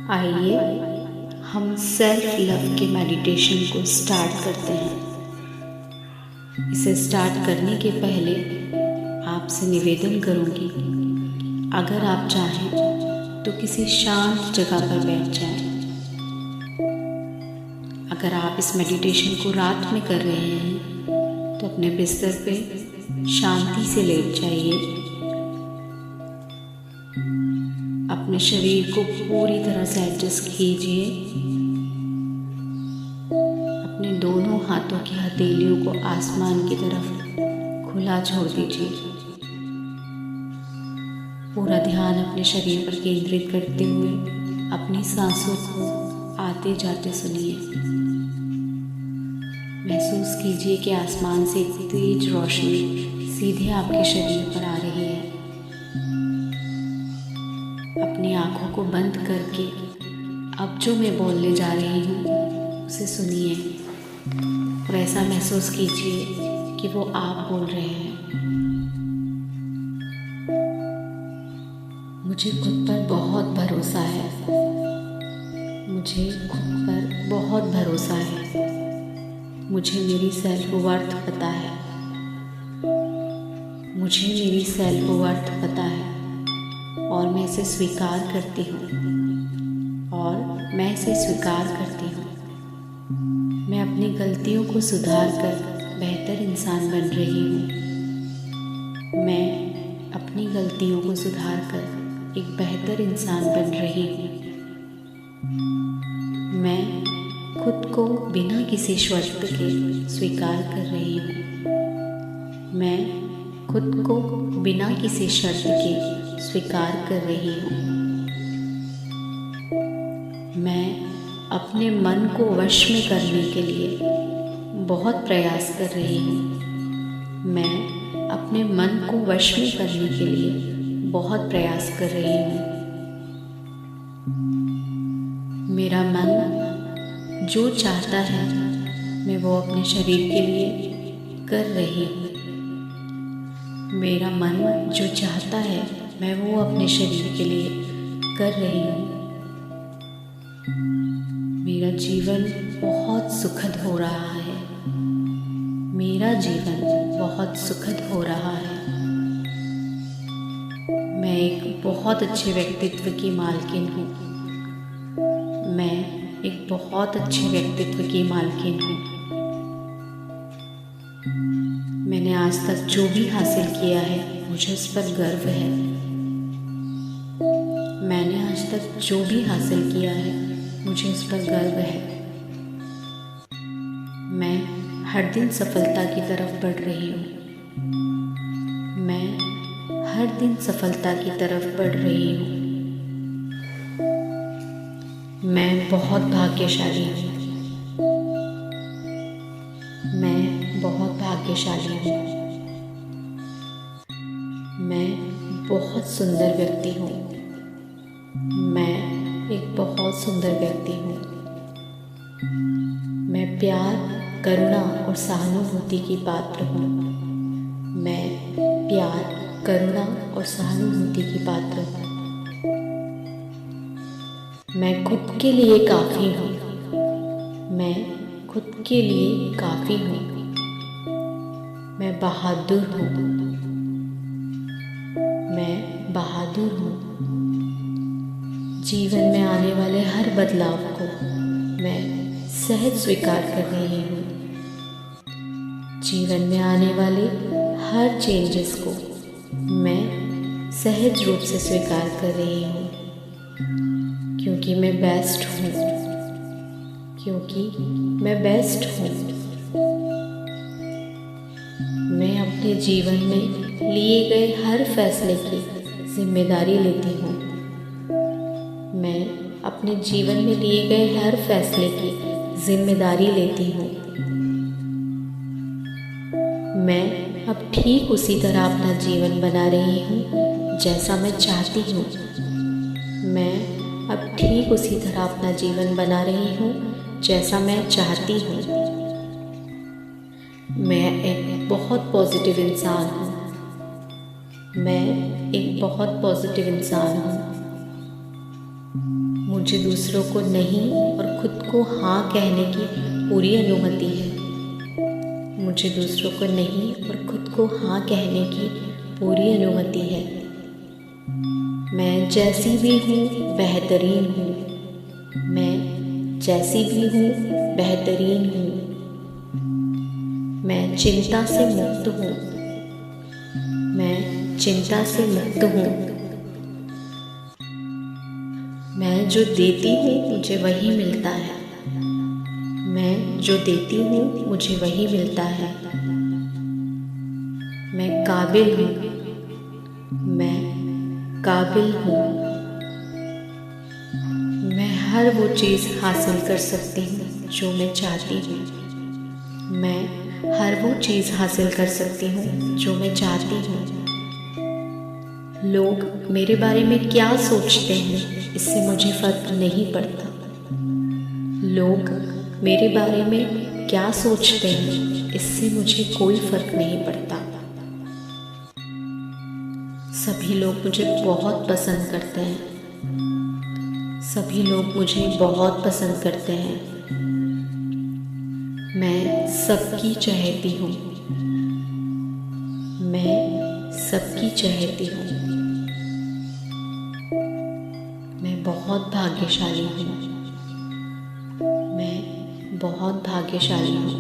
आइए हम self love के मेडिटेशन को स्टार्ट करते हैं। इसे स्टार्ट करने के पहले आपसे निवेदन करूंगी, अगर आप चाहें तो किसी शांत जगह पर बैठ जाएं। अगर आप इस मेडिटेशन को रात में कर रहे हैं तो अपने बिस्तर पे शांति से लेट जाइए। अपने शरीर को पूरी तरह से एडजस्ट कीजिए। अपने दोनों हाथों की हथेलियों को आसमान की तरफ खुला छोड़ दीजिए। पूरा ध्यान अपने शरीर पर केंद्रित करते हुए अपनी सांसों को आते जाते सुनिए। महसूस कीजिए कि आसमान से एक तेज रोशनी सीधे आपके शरीर पर आ रही है। अपनी आँखों को बंद करके अब जो मैं बोलने जा रही हूँ उसे सुनिए और ऐसा महसूस कीजिए कि वो आप बोल रहे हैं। मुझे खुद पर बहुत भरोसा है। मुझे खुद पर बहुत भरोसा है। मुझे मेरी सेल्फ वर्थ पता है। मुझे मेरी सेल्फ वर्थ पता है और मैं इसे स्वीकार करती हूँ मैं इसे स्वीकार करती हूँ। मैं अपनी गलतियों को सुधार कर बेहतर इंसान बन रही हूँ। मैं अपनी गलतियों को सुधार कर एक बेहतर इंसान बन रही हूँ। मैं खुद को बिना किसी शर्त के स्वीकार कर रही हूँ। मैं खुद को बिना किसी शर्त के स्वीकार कर रही हूँ। मैं अपने मन को वश में करने के लिए बहुत प्रयास कर रही हूँ। मैं अपने मन को वश में करने के लिए बहुत प्रयास कर रही हूँ। मेरा मन जो चाहता है मैं वो अपने शरीर के लिए कर रही हूँ। मेरा मन जो चाहता है मैं वो अपने शरीर के लिए कर रही हूँ। मेरा जीवन बहुत सुखद हो रहा है। मेरा जीवन बहुत सुखद हो रहा है। मैं एक बहुत अच्छे व्यक्तित्व की मालकिन हूँ। मैं एक बहुत अच्छे व्यक्तित्व की मालकिन हूँ। मैंने आज तक जो भी हासिल किया है मुझे उस पर गर्व है। मैंने आज तक जो भी हासिल किया है मुझे उस पर गर्व है। मैं हर दिन सफलता की तरफ बढ़ रही हूँ। मैं हर दिन सफलता की तरफ बढ़ रही हूँ। मैं बहुत भाग्यशाली हूँ। मैं बहुत भाग्यशाली हूँ। मैं बहुत सुंदर व्यक्ति हूँ। मैं एक बहुत सुंदर व्यक्ति हूँ। मैं प्यार, करुणा और सहानुभूति की पात्र हूँ। मैं प्यार, करुणा और सहानुभूति की पात्र हूँ। मैं खुद के लिए काफ़ी हूँ। मैं खुद के लिए काफ़ी हूँ। मैं बहादुर हूँ। मैं बहादुर हूँ। जीवन में आने वाले हर बदलाव को मैं सहज स्वीकार कर रही हूँ। जीवन में आने वाले हर चेंजेस को मैं सहज रूप से स्वीकार कर रही हूँ, क्योंकि मैं बेस्ट हूँ। क्योंकि मैं बेस्ट हूँ। मैं अपने जीवन में लिए गए हर फैसले की जिम्मेदारी लेती हूँ। मैं अपने जीवन में लिए गए हर फैसले की जिम्मेदारी लेती हूँ। मैं अब ठीक उसी तरह अपना जीवन बना रही हूँ जैसा मैं चाहती हूँ। मैं अब ठीक उसी तरह अपना जीवन बना रही हूँ जैसा मैं चाहती हूँ। मैं एक बहुत पॉजिटिव इंसान हूँ। मैं एक बहुत पॉजिटिव इंसान हूँ। मुझे दूसरों को नहीं और खुद को हाँ कहने की पूरी अनुमति है। मुझे दूसरों को नहीं और खुद को हाँ कहने की पूरी अनुमति है। मैं जैसी भी हूँ बेहतरीन हूँ। मैं जैसी भी हूँ बेहतरीन हूँ। मैं चिंता से मुक्त हूँ। मैं चिंता से मुक्त हूँ। मैं जो देती हूँ मुझे वही मिलता है। मैं जो देती हूँ मुझे वही मिलता है। मैं काबिल हूँ। मैं काबिल हूँ। मैं हर वो चीज़ हासिल कर सकती हूँ जो मैं चाहती हूँ। मैं हर वो चीज़ हासिल कर सकती हूँ जो मैं चाहती हूँ। लोग मेरे बारे में क्या सोचते हैं इससे मुझे फ़र्क नहीं पड़ता। लोग मेरे बारे में क्या सोचते हैं इससे मुझे कोई फ़र्क नहीं पड़ता। सभी लोग मुझे बहुत पसंद करते हैं। सभी लोग मुझे बहुत पसंद करते हैं। मैं सबकी चहेती हूँ। मैं सबकी चहेती हूँ। मैं बहुत भाग्यशाली हूँ। मैं बहुत भाग्यशाली हूँ।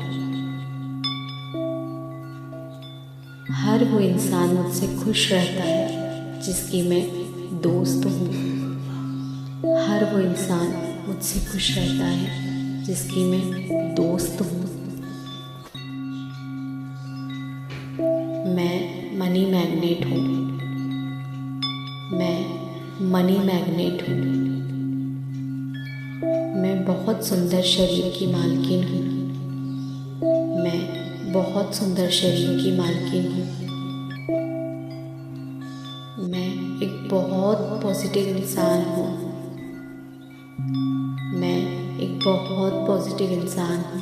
हर वो इंसान मुझसे खुश रहता है जिसकी मैं दोस्त हूँ। हर वो इंसान मुझसे खुश रहता है जिसकी मैं दोस्त हूँ। मैं मनी मैग्नेट हूँ। मैं मनी मैग्नेट हूँ। मैं बहुत सुंदर शरीर की मालकिन हूँ। मैं बहुत सुंदर शरीर की मालकिन हूँ। मैं एक बहुत पॉजिटिव इंसान हूँ। मैं एक बहुत पॉजिटिव इंसान हूँ।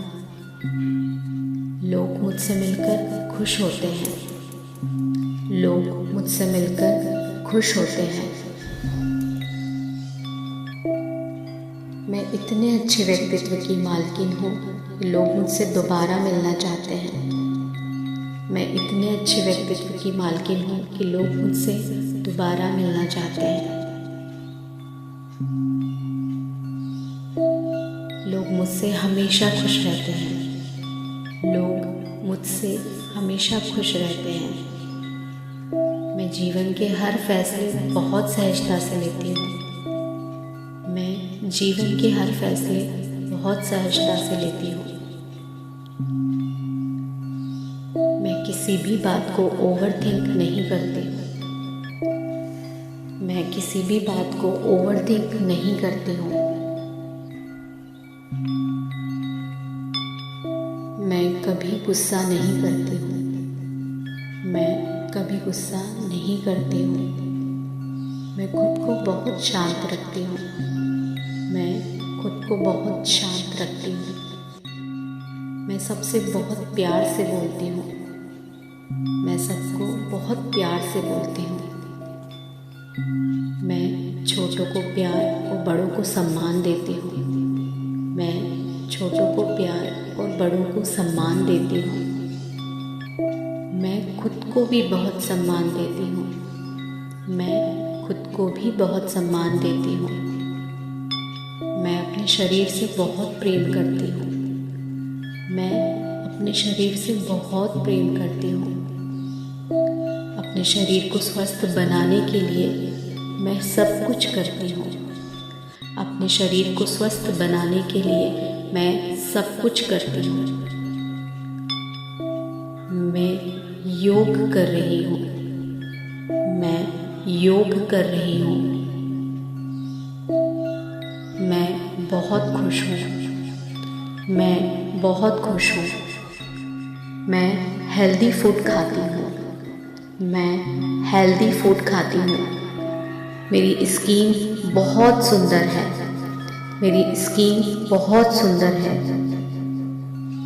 लोग मुझसे मिलकर खुश होते हैं। लोग मुझसे मिलकर खुश होते हैं। मैं इतने अच्छे व्यक्तित्व की मालकिन हूँ कि लोग मुझसे दोबारा मिलना चाहते हैं। मैं इतने अच्छे व्यक्तित्व की मालकिन हूँ कि लोग मुझसे दोबारा मिलना चाहते हैं। लोग मुझसे हमेशा खुश रहते हैं। लोग मुझसे हमेशा खुश रहते हैं। मैं जीवन के हर फैसले बहुत सहजता से लेती हूँ। मैं जीवन के हर फैसले बहुत सहजता से लेती हूँ। मैं किसी भी बात को ओवरथिंक नहीं करती। मैं किसी भी बात को ओवरथिंक नहीं करती हूँ। मैं कभी गुस्सा नहीं करती हूँ। मैं कभी गुस्सा नहीं करती हूँ। मैं खुद को बहुत शांत रखती हूँ। मैं खुद को बहुत शांत रखती हूँ। मैं सबसे बहुत प्यार से बोलती हूँ। मैं सबको बहुत प्यार से बोलती हूँ। मैं छोटों को प्यार और बड़ों को सम्मान देती हूँ। मैं छोटों को प्यार और बड़ों को सम्मान देती हूँ। मैं खुद को भी बहुत सम्मान देती हूँ। मैं खुद को भी बहुत सम्मान देती हूँ। मैं अपने शरीर से बहुत प्रेम करती हूँ। मैं अपने शरीर से बहुत प्रेम करती हूँ। अपने शरीर को स्वस्थ बनाने के लिए मैं सब कुछ करती हूँ। अपने शरीर को स्वस्थ बनाने के लिए मैं सब कुछ करती हूँ। मैं योग कर रही हूँ। मैं योग कर रही हूँ। मैं बहुत खुश हूँ। मैं बहुत खुश हूँ। मैं हेल्दी फूड खाती हूँ। मैं हेल्दी फूड खाती हूँ। मेरी स्किन बहुत सुंदर है। मेरी स्किन बहुत सुंदर है।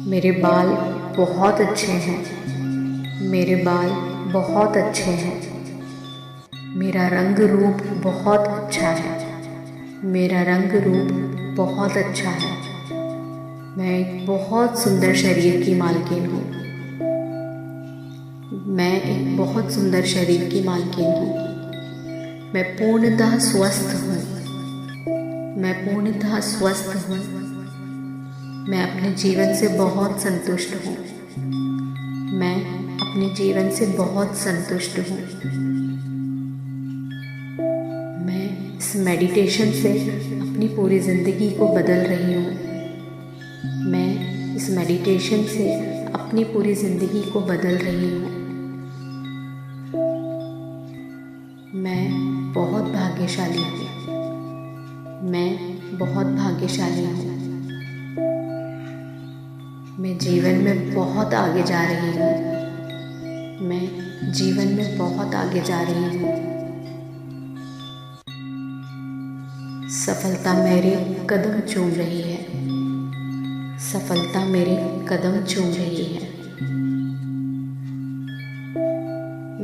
मेरे बाल बहुत अच्छे हैं। मेरे बाल बहुत अच्छे हैं। मेरा रंग रूप बहुत अच्छा है। मेरा रंग रूप बहुत अच्छा है। मैं एक बहुत सुंदर शरीर की मालकिन हूँ। मैं एक बहुत सुंदर शरीर की मालकिन हूँ। मैं पूर्णतः स्वस्थ हूँ। मैं पूर्णतः स्वस्थ हूँ। मैं अपने जीवन से बहुत संतुष्ट हूँ। मैं अपने जीवन से बहुत संतुष्ट हूँ। मैं इस मेडिटेशन से अपनी पूरी ज़िंदगी को बदल रही हूँ। मैं इस मेडिटेशन से अपनी पूरी ज़िंदगी को बदल रही हूँ। मैं बहुत भाग्यशाली हूँ। मैं बहुत भाग्यशाली हूँ। मैं जीवन में बहुत आगे जा रही हूँ। मैं जीवन में बहुत आगे जा रही हूँ। सफलता मेरे कदम चूम रही है। सफलता मेरे कदम चूम रही है।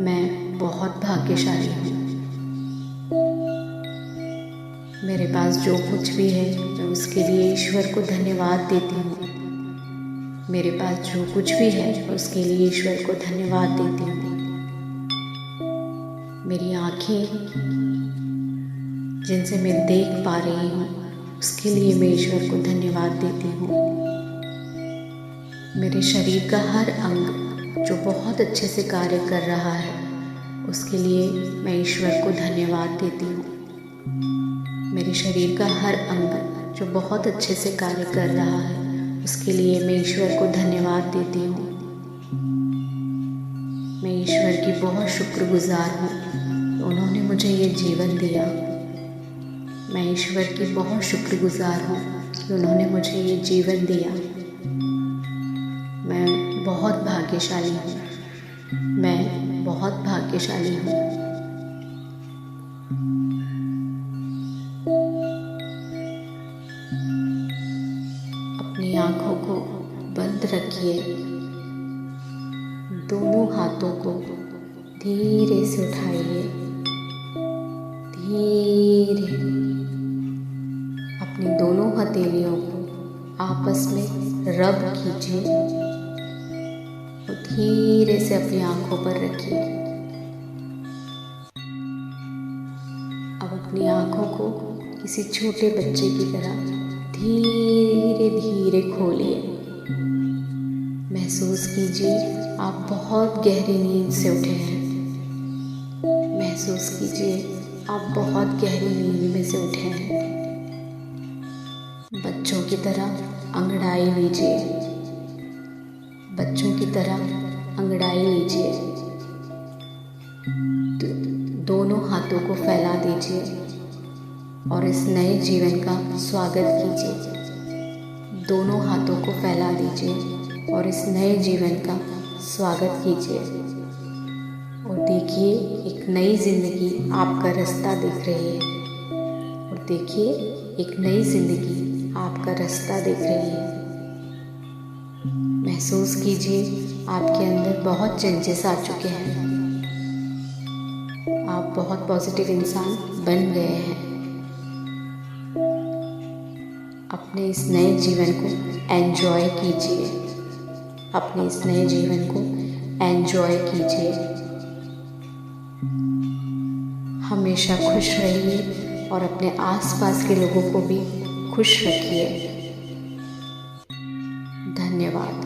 मैं बहुत भाग्यशाली हूँ। मेरे पास जो कुछ भी है मैं उसके लिए ईश्वर को धन्यवाद देती हूँ। मेरे पास जो कुछ भी है मैं उसके लिए ईश्वर को धन्यवाद देती हूँ। मेरी आँखें जिनसे मैं देख पा रही हूँ उसके लिए मैं ईश्वर को धन्यवाद देती हूँ। मेरे शरीर का हर अंग जो बहुत अच्छे से कार्य कर रहा है उसके लिए मैं ईश्वर को धन्यवाद देती हूँ। मेरे शरीर का हर अंग जो बहुत अच्छे से कार्य कर रहा है उसके लिए मैं ईश्वर को धन्यवाद देती हूँ। मैं ईश्वर की बहुत शुक्रगुजार हूँ कि उन्होंने मुझे ये जीवन दिया। मैं ईश्वर की बहुत शुक्रगुजार हूँ कि उन्होंने मुझे ये जीवन दिया। मैं बहुत भाग्यशाली हूँ। मैं बहुत भाग्यशाली हूँ। अपनी आँखों को बंद रखिए। दोनों हाथों को धीरे से उठाइए। धीरे अपनी दोनों हथेलियों को आपस में रब कीजिए और धीरे से अपनी आँखों पर रखिए। अब अपनी आँखों को किसी छोटे बच्चे की तरह धीरे धीरे खोलिए। महसूस कीजिए आप बहुत गहरी नींद से उठे हैं। महसूस कीजिए आप बहुत गहरी नींद में से उठे हैं। बच्चों की तरह अंगड़ाई लीजिए। बच्चों की तरह अंगड़ाई लीजिए। दोनों हाथों को फैला दीजिए और इस नए जीवन का स्वागत कीजिए। दोनों हाथों को फैला दीजिए और इस नए जीवन का स्वागत कीजिए और देखिए एक नई ज़िंदगी आपका रास्ता दिख रही है। और देखिए एक नई ज़िंदगी आपका रास्ता दिख रही है। महसूस कीजिए आपके अंदर बहुत चेंजेस आ चुके हैं। आप बहुत पॉजिटिव इंसान बन गए हैं। अपने इस नए जीवन को एंजॉय कीजिए। अपने इस नए जीवन को एंजॉय कीजिए। हमेशा खुश रहिए और अपने आसपास के लोगों को भी खुश रखिए। धन्यवाद।